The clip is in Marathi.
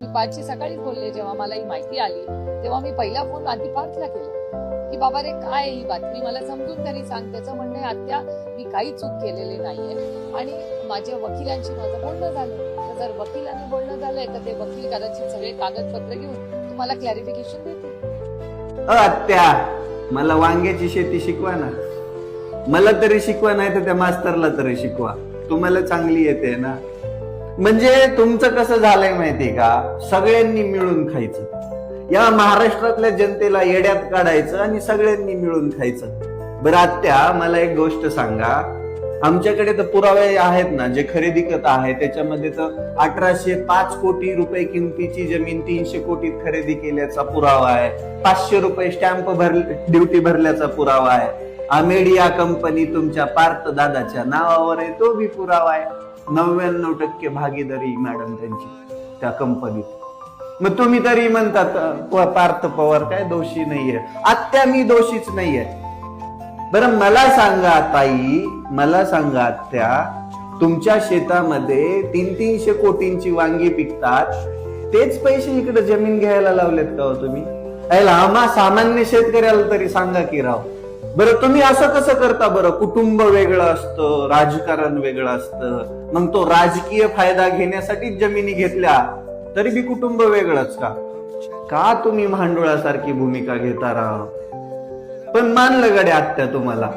मी 5ची सकाळीच बोलले, जेव्हा मला ही माहिती आली तेव्हा मी पहिला फोन आधी पार्थला केला की बाबा रे काय ही बातमी, मला समजून तरी सांग. त्याचं म्हणणं आत्या मी काही चूक केलेली नाहीये आणि माझ्या वकिलांशी माझं बोलणं झालं. तर जर वकिलांनी बोलणं झालंय तर ते वकील कदाचित सगळे कागदपत्र घेऊन तुम्हाला क्लॅरिफिकेशन देतील. आत्या मला वांग्याची शेती शिकवा ना, मला तरी शिकवा, नाही तर त्या मास्तरला तरी शिकवा, तुम्हाला चांगली येते ना. म्हणजे तुमचं कसं झालंय माहितीये का, सगळ्यांनी मिळून खायचं, या महाराष्ट्रातल्या जनतेला येड्यात काढायचं आणि सगळ्यांनी मिळून खायचं. बरं आत्या मला एक गोष्ट सांगा, आमच्याकडे तर पुरावे आहेत ना, जे खरेदी खत आहे त्याच्यामध्ये तर 1805 कोटी रुपये किमतीची जमीन 300 कोटीत खरेदी केल्याचा पुरावा आहे, 500 रुपये स्टॅम्प ड्युटी भरल्याचा पुरावा आहे, अमेडिया कंपनी तुमच्या पार्थ दादाच्या नावावर आहे तो बी पुरावा आहे, 99% भागीदारी मॅडम त्यांची त्या कंपनीत. मग तुम्ही तरी म्हणतात पार्थ पवार काय दोषी नाहीये. आत्या मी दोषीच नाहीये. बरं मला सांगा ताई, मला सांगा आत्या, तुमच्या शेतामध्ये 300 कोटींची वांगी पिकतात, तेच पैसे इकडे जमीन घ्यायला लावलेत का हो तुम्ही? आम्हा सामान्य शेतकऱ्याला तरी सांगा की राव. बरं तुम्ही असं कसं करता बरं? कुटुंब वेगळं असतं, राजकारण वेगळं असतं, मग तो राजकीय फायदा घेण्यासाठी जमिनी घेतल्या तरी बी कुटुंब वेगळंच का तुम्ही भांडुळासारखी भूमिका घेता राव? पण मानलं गड्या आत्या तुम्हाला.